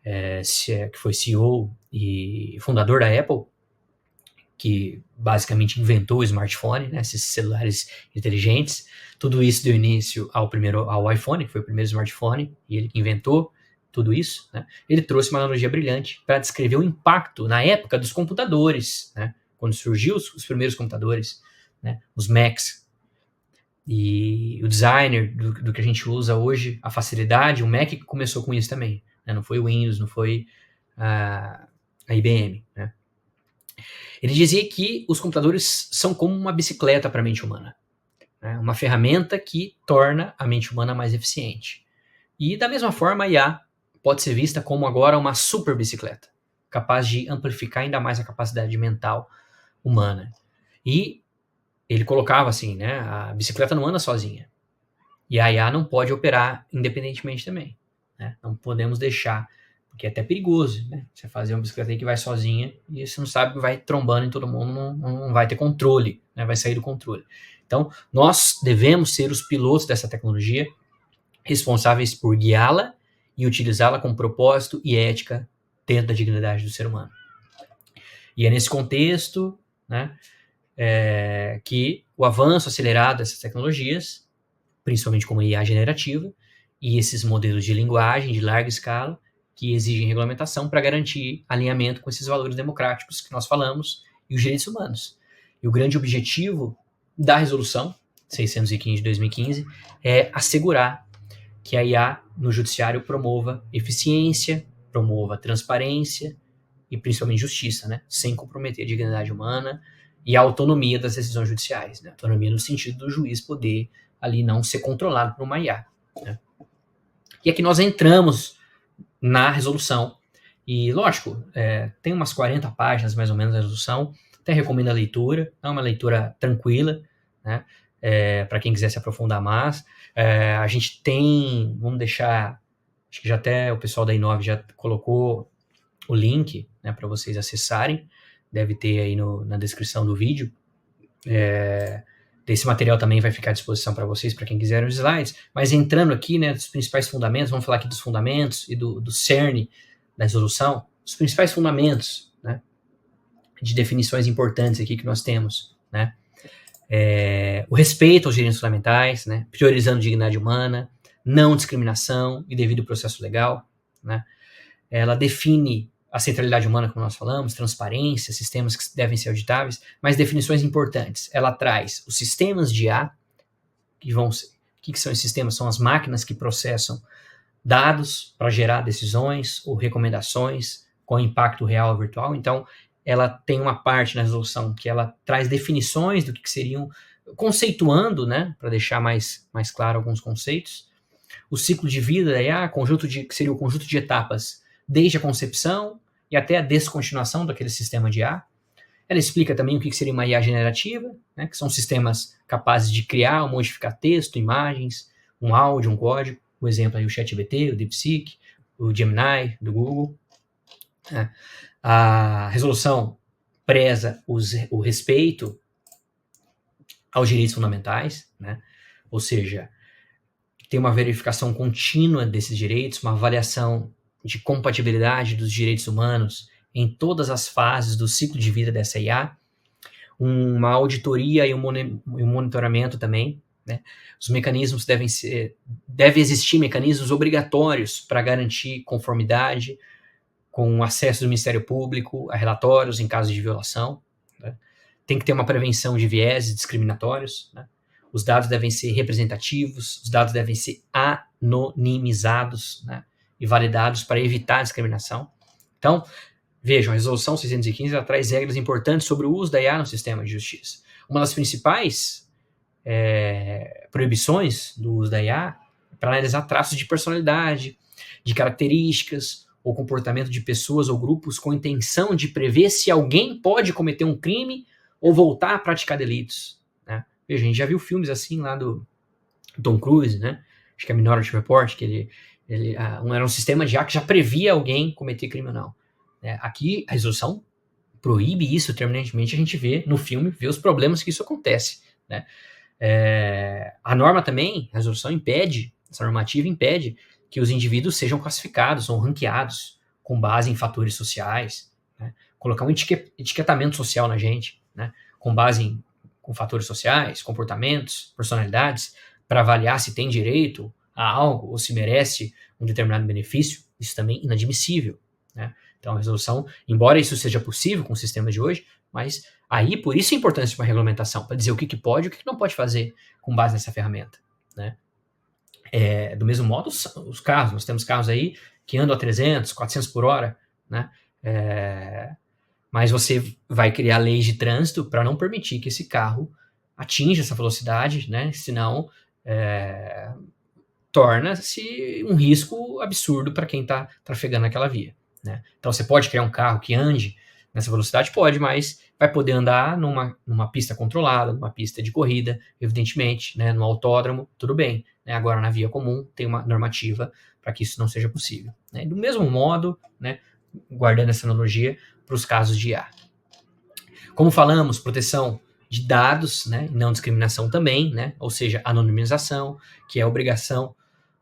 que foi CEO e fundador da Apple, que basicamente inventou o smartphone, né, esses celulares inteligentes. Tudo isso deu início ao iPhone, que foi o primeiro smartphone, e ele que inventou tudo isso, né? Ele trouxe uma analogia brilhante para descrever o impacto na época dos computadores, né, quando surgiu os primeiros computadores, né, os Macs, e o designer do que a gente usa hoje, a facilidade, o Mac começou com isso também, né? Não foi o Windows, não foi a IBM, né? Ele dizia que os computadores são como uma bicicleta para a mente humana, né? Uma ferramenta que torna a mente humana mais eficiente. E da mesma forma, a IA pode ser vista como agora uma super bicicleta, capaz de amplificar ainda mais a capacidade mental humana. E ele colocava assim, né? A bicicleta não anda sozinha. E a IA não pode operar independentemente também, né? Não podemos deixar, porque é até perigoso, né? Você fazer uma bicicleta aí que vai sozinha e você não sabe que vai trombando em todo mundo, não vai ter controle, né? Vai sair do controle. Então, nós devemos ser os pilotos dessa tecnologia, responsáveis por guiá-la e utilizá-la com propósito e ética dentro da dignidade do ser humano. E é nesse contexto, né, que o avanço acelerado dessas tecnologias, principalmente como a IA generativa, e esses modelos de linguagem de larga escala, que exigem regulamentação para garantir alinhamento com esses valores democráticos que nós falamos e os direitos humanos. E o grande objetivo da resolução 615 de 2015 é assegurar que a IA no judiciário promova eficiência, promova transparência e principalmente justiça, né? Sem comprometer a dignidade humana e a autonomia das decisões judiciais, né? Autonomia no sentido do juiz poder ali não ser controlado por uma IA, né? E aqui nós entramos na resolução. E, lógico, tem umas 40 páginas, mais ou menos, a resolução. Até recomendo a leitura. É uma leitura tranquila, né? Para quem quiser se aprofundar mais. A gente tem, vamos deixar, acho que já até o pessoal da Inove já colocou o link, né, para vocês acessarem. Deve ter aí na descrição do vídeo. Esse material também vai ficar à disposição para vocês, para quem quiser os slides. Mas entrando aqui, né, dos principais fundamentos, vamos falar aqui dos fundamentos e do cerne da resolução, os principais fundamentos, né, de definições importantes aqui que nós temos, né? O respeito aos direitos fundamentais, né, priorizando a dignidade humana, não discriminação e devido processo legal, né? Ela define a centralidade humana, como nós falamos, transparência, sistemas que devem ser auditáveis, mas definições importantes. Ela traz os sistemas de IA, que são esses sistemas? São as máquinas que processam dados para gerar decisões ou recomendações com impacto real ou virtual. Então, ela tem uma parte na resolução que ela traz definições do que seriam, conceituando, né, para deixar mais claro alguns conceitos. O ciclo de vida da IA, que seria o conjunto de etapas, desde a concepção e até a descontinuação daquele sistema de IA. Ela explica também o que seria uma IA generativa, né, que são sistemas capazes de criar ou modificar texto, imagens, um áudio, um código. O exemplo aí, o ChatGPT, o DeepSeek, o Gemini do Google. Né. A resolução preza o respeito aos direitos fundamentais, né, ou seja, tem uma verificação contínua desses direitos, uma avaliação de compatibilidade dos direitos humanos em todas as fases do ciclo de vida dessa IA, uma auditoria e um monitoramento também, né? Os mecanismos deve existir mecanismos obrigatórios para garantir conformidade com acesso do Ministério Público a relatórios em caso de violação, né? Tem que ter uma prevenção de vieses discriminatórios, né? Os dados devem ser representativos, os dados devem ser anonimizados, né, e validados para evitar a discriminação. Então, vejam, a Resolução 615 ela traz regras importantes sobre o uso da IA no sistema de justiça. Uma das principais proibições do uso da IA é para analisar traços de personalidade, de características ou comportamento de pessoas ou grupos com intenção de prever se alguém pode cometer um crime ou voltar a praticar delitos. Veja, a gente já viu filmes assim lá do Tom Cruise, né? Acho que é Minority Report, que era um sistema de IA que já previa alguém cometer crime ou não. Aqui, a resolução proíbe isso terminantemente, a gente vê no filme, vê os problemas que isso acontece, né? A norma também, a resolução essa normativa impede que os indivíduos sejam classificados ou ranqueados com base em fatores sociais, né? Colocar um etiquetamento social na gente, né? Com base com fatores sociais, comportamentos, personalidades, para avaliar se tem direito a algo ou se merece um determinado benefício, isso também é inadmissível, né? Então, a resolução, embora isso seja possível com o sistema de hoje, mas aí, por isso a importância de uma regulamentação, para dizer o que pode e o que não pode fazer com base nessa ferramenta, né? Do mesmo modo, os carros, nós temos carros aí que andam a 300, 400 por hora, né? Mas você vai criar leis de trânsito para não permitir que esse carro atinja essa velocidade, né? Senão torna-se um risco absurdo para quem está trafegando naquela via, né? Então você pode criar um carro que ande nessa velocidade? Pode, mas vai poder andar numa pista controlada, numa pista de corrida, evidentemente, né? No autódromo, tudo bem, né? Agora na via comum tem uma normativa para que isso não seja possível, né? Do mesmo modo, né? Guardando essa analogia para os casos de IA. Como falamos, proteção de dados, né, e não discriminação também, né, ou seja, anonimização, que é a obrigação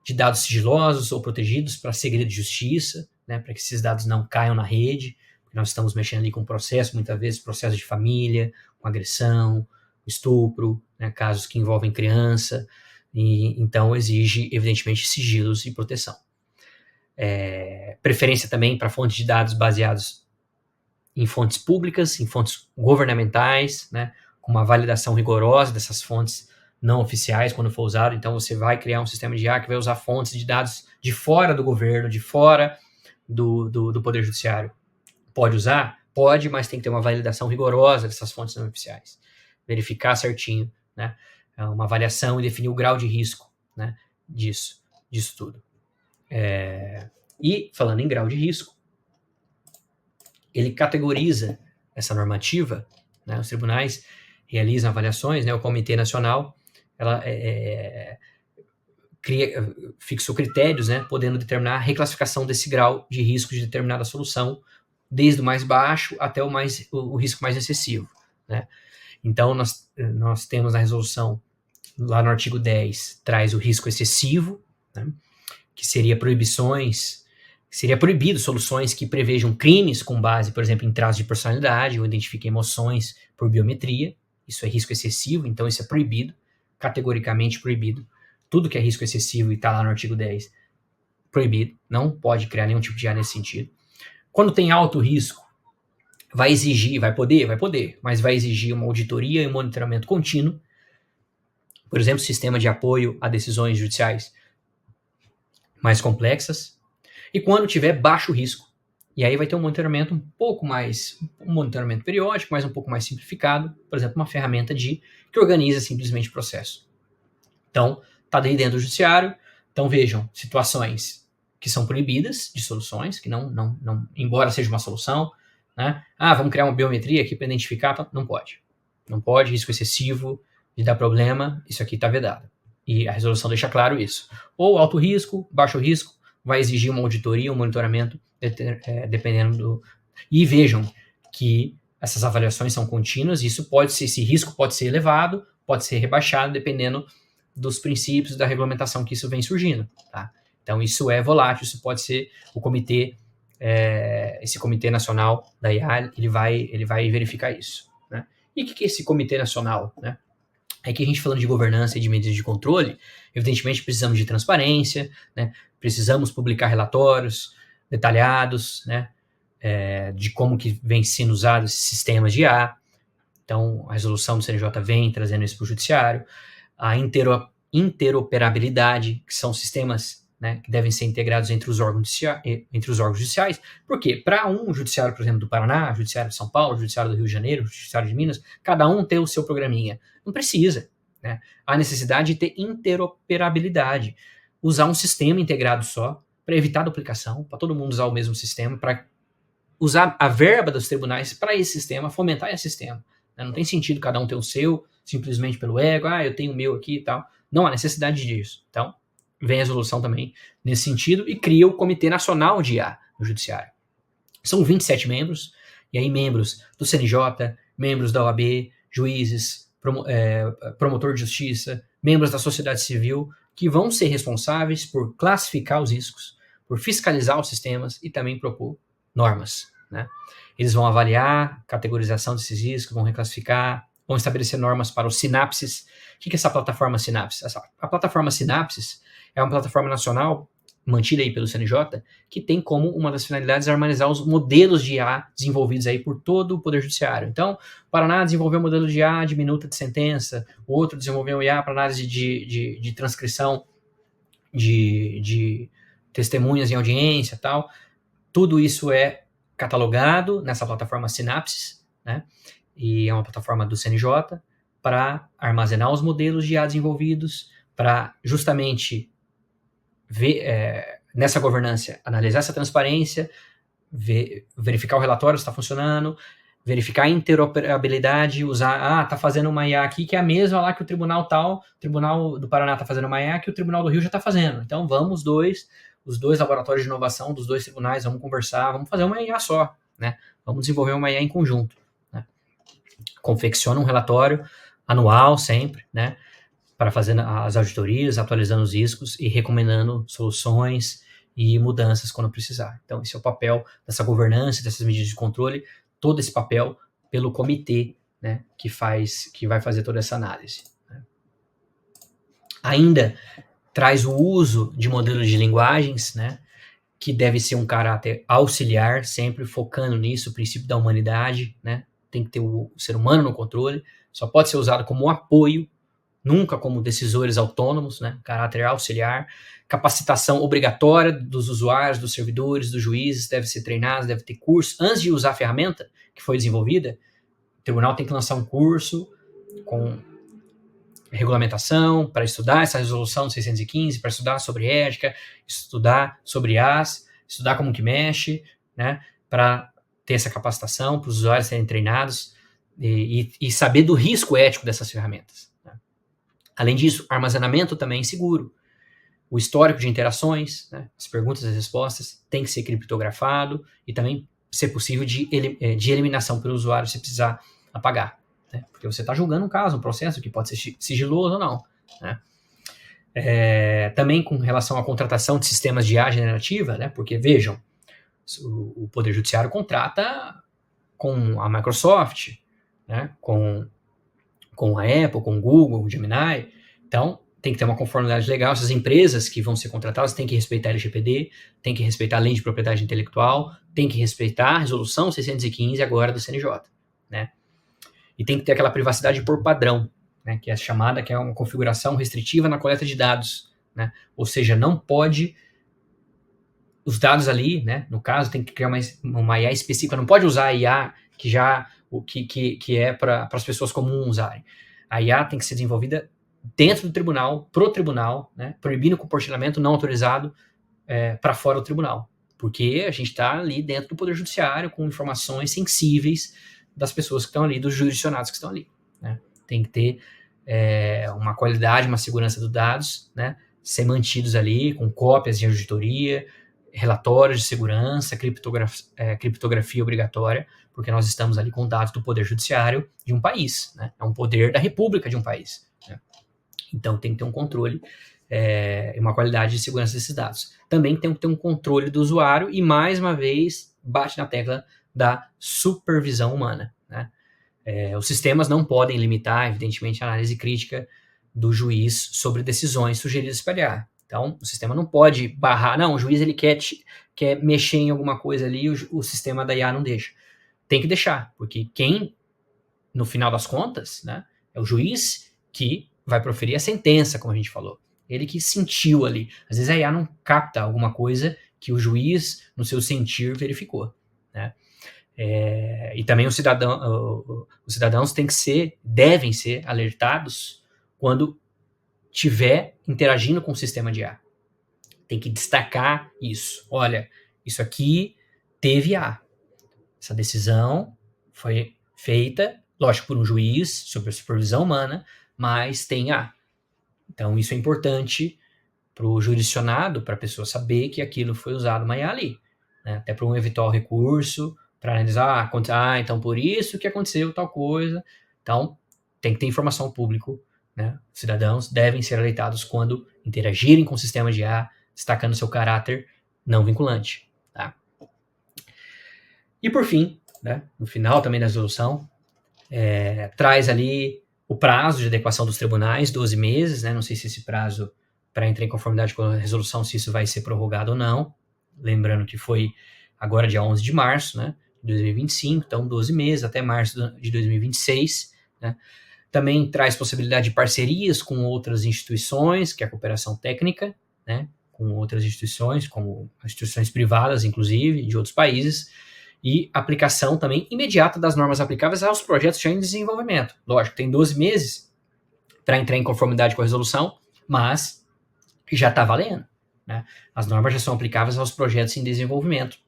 de dados sigilosos ou protegidos para segredo de justiça, né, para que esses dados não caiam na rede, porque nós estamos mexendo ali com processo, muitas vezes processo de família, com agressão, estupro, né, casos que envolvem criança, e então exige, evidentemente, sigilos e proteção. Preferência também para fontes de dados baseados em fontes públicas, em fontes governamentais, né, com uma validação rigorosa dessas fontes não oficiais quando for usado. Então você vai criar um sistema de IA que vai usar fontes de dados de fora do governo, de fora do Poder Judiciário. Pode usar? Pode, mas tem que ter uma validação rigorosa dessas fontes não oficiais. Verificar certinho, né, uma avaliação e definir o grau de risco, né, disso tudo. E, falando em grau de risco, ele categoriza essa normativa, né, os tribunais realizam avaliações, né, o Comitê Nacional ela fixou critérios, né, podendo determinar a reclassificação desse grau de risco de determinada solução, desde o mais baixo até o risco mais excessivo, né. Então, nós temos na resolução, lá no artigo 10, traz o risco excessivo, né, que seria seria proibido soluções que prevejam crimes com base, por exemplo, em traços de personalidade ou identifiquem emoções por biometria. Isso é risco excessivo, então isso é proibido, categoricamente proibido. Tudo que é risco excessivo e está lá no artigo 10, proibido, não pode criar nenhum tipo de IA nesse sentido. Quando tem alto risco, vai exigir, vai poder, mas vai exigir uma auditoria e um monitoramento contínuo. por exemplo, sistema de apoio a decisões judiciais mais complexas, e quando tiver baixo risco. E aí vai ter um monitoramento um monitoramento periódico, mas um pouco mais simplificado, por exemplo, uma ferramenta que organiza simplesmente o processo. Então, está daí dentro do judiciário. Então, vejam, situações que são proibidas de soluções, que não embora seja uma solução, né? Vamos criar uma biometria aqui para identificar, não pode. Não pode, risco excessivo de dar problema, isso aqui está vedado. E a resolução deixa claro isso. Ou alto risco, baixo risco, vai exigir uma auditoria, um monitoramento, dependendo do... E vejam que essas avaliações são contínuas, e esse risco pode ser elevado, pode ser rebaixado, dependendo dos princípios da regulamentação que isso vem surgindo, tá? Então, isso é volátil, isso pode ser o comitê, esse comitê nacional da IA, ele vai verificar isso, né? E o que é esse comitê nacional, né? É que a gente falando de governança e de medidas de controle, evidentemente precisamos de transparência, né? Precisamos publicar relatórios detalhados, né? De como que vem sendo usado esses sistemas de IA. Então, a resolução do CNJ vem trazendo isso para o judiciário. A interoperabilidade, que são sistemas, né, que devem ser integrados entre os órgãos judiciais. Por quê? Para um judiciário, por exemplo, do Paraná, judiciário de São Paulo, judiciário do Rio de Janeiro, judiciário de Minas, cada um tem o seu programinha. Não precisa, né? Há necessidade de ter interoperabilidade. Usar um sistema integrado só, para evitar duplicação, para todo mundo usar o mesmo sistema, para usar a verba dos tribunais para esse sistema, fomentar esse sistema. Não tem sentido cada um ter o seu, simplesmente pelo ego, eu tenho o meu aqui e tal. Não há necessidade disso. Então, vem a resolução também nesse sentido e cria o Comitê Nacional de IA no Judiciário. São 27 membros, e aí membros do CNJ, membros da OAB, juízes, promotor de justiça, membros da sociedade civil, que vão ser responsáveis por classificar os riscos, por fiscalizar os sistemas e também propor normas, né? Eles vão avaliar a categorização desses riscos, vão reclassificar, vão estabelecer normas para os Sinapses. O que é essa plataforma Sinapses? A plataforma Sinapses é uma plataforma nacional, mantida aí pelo CNJ, que tem como uma das finalidades harmonizar os modelos de IA desenvolvidos aí por todo o Poder Judiciário. Então, o Paraná desenvolveu um modelo de IA de minuta de sentença, o outro desenvolveu um IA para análise de transcrição de testemunhas em audiência e tal. Tudo isso é catalogado nessa plataforma Sinapses, né? E é uma plataforma do CNJ para armazenar os modelos de IA desenvolvidos, para justamente ver, nessa governança, analisar essa transparência, verificar o relatório se está funcionando, verificar a interoperabilidade, usar, está fazendo uma IA aqui que é a mesma lá que o tribunal do Paraná está fazendo uma IA que o tribunal do Rio já está fazendo. Então vamos os dois laboratórios de inovação dos dois tribunais, vamos conversar, vamos fazer uma IA só, né? Vamos desenvolver uma IA em conjunto, né? Confecciona um relatório anual sempre, né? Para fazer as auditorias, atualizando os riscos e recomendando soluções e mudanças quando precisar. Então, esse é o papel dessa governança, dessas medidas de controle, todo esse papel pelo comitê, né, que vai fazer toda essa análise, né? Ainda traz o uso de modelos de linguagens, né, que deve ser um caráter auxiliar, sempre focando nisso, o princípio da humanidade, né? Tem que ter o ser humano no controle, só pode ser usado como apoio, nunca como decisores autônomos, né? Caráter auxiliar, capacitação obrigatória dos usuários, dos servidores, dos juízes, deve ser treinado, deve ter curso. Antes de usar a ferramenta que foi desenvolvida, o tribunal tem que lançar um curso com regulamentação para estudar essa resolução 615, para estudar sobre ética, estudar sobre IAs, estudar como que mexe, né? Para ter essa capacitação, para os usuários serem treinados e saber do risco ético dessas ferramentas, né? Além disso, armazenamento também seguro. O histórico de interações, né, as perguntas e as respostas, tem que ser criptografado e também ser possível de eliminação pelo usuário se precisar apagar, né? Porque você está julgando um caso, um processo que pode ser sigiloso ou não, né? Também com relação à contratação de sistemas de IA generativa, né? Porque, vejam, o Poder Judiciário contrata com a Microsoft, né? Com a Apple, com o Google, o Gemini. Então, tem que ter uma conformidade legal. Essas empresas que vão ser contratadas têm que respeitar a LGPD, têm que respeitar a lei de propriedade intelectual, têm que respeitar a resolução 615 agora do CNJ, né? E tem que ter aquela privacidade por padrão, né, que é chamada, que é uma configuração restritiva na coleta de dados, né? Ou seja, não pode, os dados ali, né, no caso, tem que criar uma IA específica, não pode usar a IA que é para as pessoas comuns usarem. A IA tem que ser desenvolvida dentro do tribunal, pro tribunal, né, proibindo o compartilhamento não autorizado para fora do tribunal, porque a gente está ali dentro do Poder Judiciário com informações sensíveis das pessoas que estão ali, dos jurisdicionados que estão ali, né? Tem que ter uma qualidade, uma segurança dos dados, né, ser mantidos ali com cópias de auditoria, relatórios de segurança, criptografia obrigatória, porque nós estamos ali com dados do Poder Judiciário de um país, né? É um poder da República de um país, né? Então tem que ter um controle e uma qualidade de segurança desses dados. Também tem que ter um controle do usuário e, mais uma vez, bate na tecla da supervisão humana, né? Os sistemas não podem limitar, evidentemente, a análise crítica do juiz sobre decisões sugeridas pela IA. Então, o sistema não pode barrar, não, o juiz ele quer mexer em alguma coisa ali, o sistema da IA não deixa. Tem que deixar, porque quem, no final das contas, né, é o juiz que vai proferir a sentença, como a gente falou. Ele que sentiu ali. Às vezes a IA não capta alguma coisa que o juiz, no seu sentir, verificou, né? E também os cidadãos devem ser alertados quando estiver interagindo com o sistema de IA. Tem que destacar isso. Olha, isso aqui teve IA. Essa decisão foi feita, lógico, por um juiz, sob a supervisão humana, mas tem IA. Então, isso é importante para o jurisdicionado, para a pessoa saber que aquilo foi usado uma IA ali, né? Até para um eventual recurso, para analisar, então por isso que aconteceu tal coisa. Então, tem que ter informação ao público, né? Cidadãos devem ser alertados quando interagirem com o sistema de IA, destacando seu caráter não vinculante, tá? E por fim, né, no final também da resolução, traz ali o prazo de adequação dos tribunais, 12 meses, né? Não sei se esse prazo para entrar em conformidade com a resolução, se isso vai ser prorrogado ou não. Lembrando que foi agora dia 11 de março, né, de 2025, então 12 meses, até março de 2026, né? Também traz possibilidade de parcerias com outras instituições, que é a cooperação técnica, né, com outras instituições, como instituições privadas, inclusive, de outros países, e aplicação também imediata das normas aplicáveis aos projetos já em desenvolvimento. Lógico, tem 12 meses para entrar em conformidade com a resolução, mas já está valendo, né? As normas já são aplicáveis aos projetos em desenvolvimento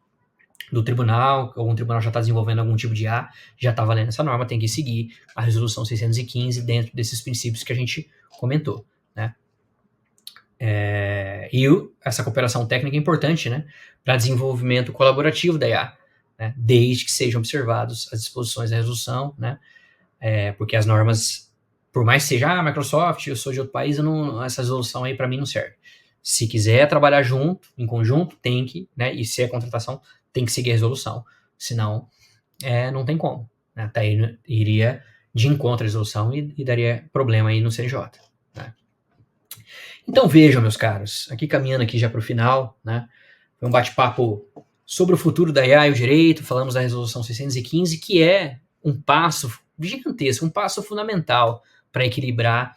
do tribunal, algum tribunal já está desenvolvendo algum tipo de IA, já está valendo essa norma, tem que seguir a resolução 615 dentro desses princípios que a gente comentou, né? Essa cooperação técnica é importante, né, para desenvolvimento colaborativo da IA, né, desde que sejam observados as disposições da resolução, né, porque as normas, por mais que seja, Microsoft, eu sou de outro país, essa resolução aí para mim não serve. Se quiser trabalhar junto, em conjunto, tem que, né, e se é contratação, tem que seguir a resolução, senão não tem como, né, até iria de encontro à resolução e daria problema aí no CNJ, né. Então vejam, meus caros, aqui caminhando aqui já para o final, né, foi um bate-papo sobre o futuro da IA e o direito, falamos da resolução 615, que é um passo gigantesco, um passo fundamental para equilibrar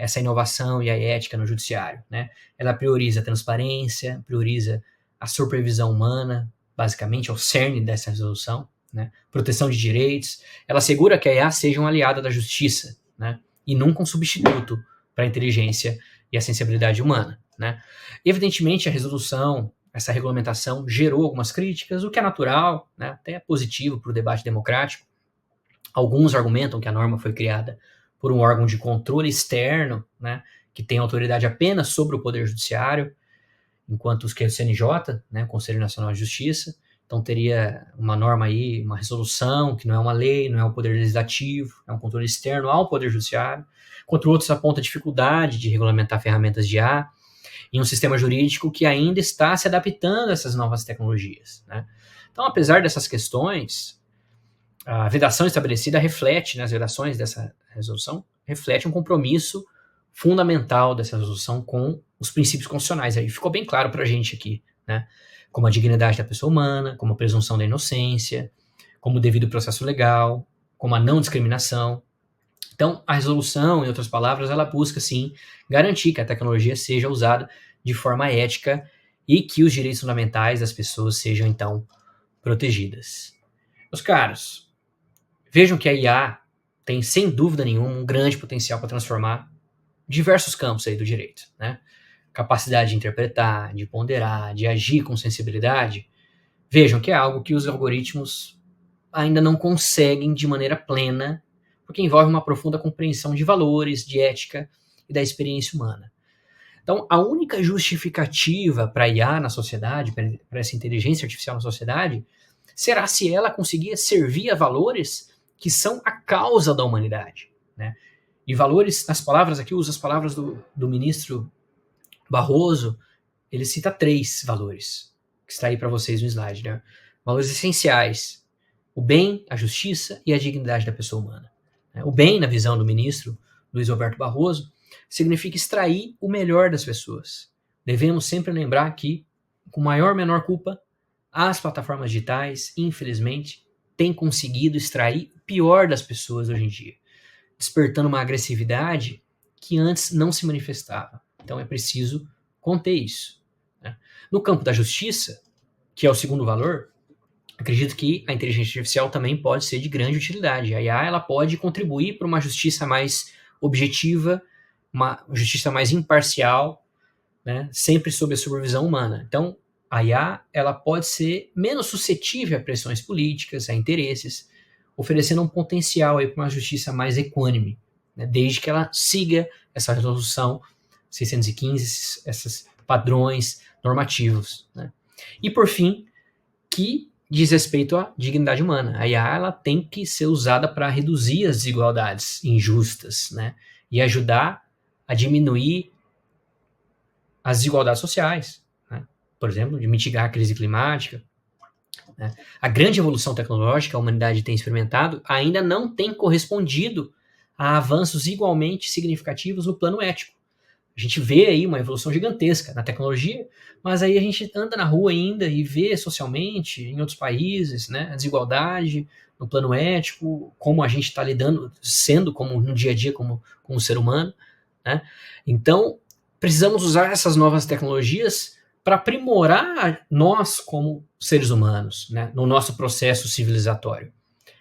essa inovação e a ética no judiciário, né? Ela prioriza a transparência, prioriza a supervisão humana, basicamente é o cerne dessa resolução, né? Proteção de direitos, ela assegura que a IA seja um aliado da justiça, né? E nunca um substituto para a inteligência e a sensibilidade humana, né? Evidentemente, a resolução, essa regulamentação gerou algumas críticas, o que é natural, né? Até positivo para o debate democrático. Alguns argumentam que a norma foi criada por um órgão de controle externo, né, que tem autoridade apenas sobre o Poder Judiciário, enquanto que é o CNJ, né, o Conselho Nacional de Justiça, então teria uma norma aí, uma resolução, que não é uma lei, não é o Poder Legislativo, é um controle externo ao Poder Judiciário, enquanto outros apontam a dificuldade de regulamentar ferramentas de IA em um sistema jurídico que ainda está se adaptando a essas novas tecnologias, né. Então, apesar dessas questões, a vedação estabelecida reflete, né, as vedações dessa resolução, reflete um compromisso fundamental dessa resolução com os princípios constitucionais. Aí ficou bem claro para a gente aqui, né, como a dignidade da pessoa humana, como a presunção da inocência, como o devido processo legal, como a não discriminação, Então, a resolução, em outras palavras, ela busca, sim, garantir que a tecnologia seja usada de forma ética e que os direitos fundamentais das pessoas sejam, então, protegidas. Meus caros, vejam que a IA tem, sem dúvida nenhuma, um grande potencial para transformar diversos campos aí do direito, né? Capacidade de interpretar, de ponderar, de agir com sensibilidade. Vejam que é algo que os algoritmos ainda não conseguem de maneira plena, porque envolve uma profunda compreensão de valores, de ética e da experiência humana. Então, a única justificativa para a IA na sociedade, para essa inteligência artificial na sociedade, será se ela conseguir servir a valores que são a causa da humanidade, né? E valores, as palavras aqui, uso as palavras do ministro Barroso, ele cita 3 valores, que está aí para vocês no slide, né? Valores essenciais: o bem, a justiça e a dignidade da pessoa humana. O bem, na visão do ministro Luiz Roberto Barroso, significa extrair o melhor das pessoas. Devemos sempre lembrar que, com maior ou menor culpa, as plataformas digitais, infelizmente, têm conseguido extrair o pior das pessoas hoje em dia, despertando uma agressividade que antes não se manifestava. Então é preciso conter isso, né? No campo da justiça, que é o segundo valor, acredito que a inteligência artificial também pode ser de grande utilidade. A IA ela pode contribuir para uma justiça mais objetiva, uma justiça mais imparcial, né, sempre sob a supervisão humana. Então, a IA ela pode ser menos suscetível a pressões políticas, a interesses, oferecendo um potencial para uma justiça mais equânime, né, desde que ela siga essa resolução 615, esses padrões normativos, né. E, por fim, que diz respeito à dignidade humana. A IA ela tem que ser usada para reduzir as desigualdades injustas, né, e ajudar a diminuir as desigualdades sociais, né, por exemplo, de mitigar a crise climática, né. A grande evolução tecnológica que a humanidade tem experimentado ainda não tem correspondido a avanços igualmente significativos no plano ético. A gente vê aí uma evolução gigantesca na tecnologia, mas aí a gente anda na rua ainda e vê socialmente, em outros países, né, a desigualdade no plano ético, como a gente está lidando, sendo como no dia a dia como um ser humano, né? Então, precisamos usar essas novas tecnologias para aprimorar nós como seres humanos, né, no nosso processo civilizatório.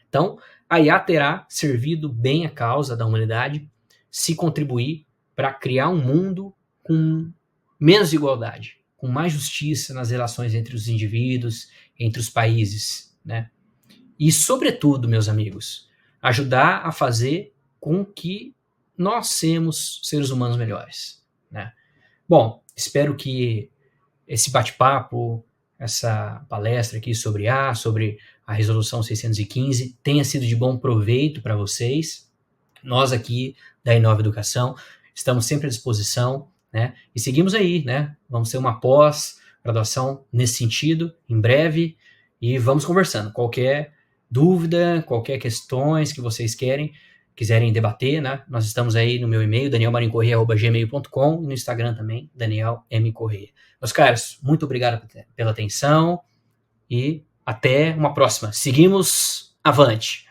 Então, a IA terá servido bem a causa da humanidade se contribuir para criar um mundo com menos igualdade, com mais justiça nas relações entre os indivíduos, entre os países, né? E, sobretudo, meus amigos, ajudar a fazer com que nós sejamos seres humanos melhores, né? Bom, espero que esse bate-papo, essa palestra aqui sobre a resolução 615 tenha sido de bom proveito para vocês. Nós aqui da Inova Educação estamos sempre à disposição, né? E seguimos aí, né? Vamos ter uma pós-graduação nesse sentido, em breve, e vamos conversando. Qualquer dúvida, qualquer questões que vocês quiserem debater, né? Nós estamos aí no meu e-mail, danielmarincorreia@gmail.com, e no Instagram também, Daniel M. Correia. Meus caros, muito obrigado pela atenção e até uma próxima. Seguimos avante!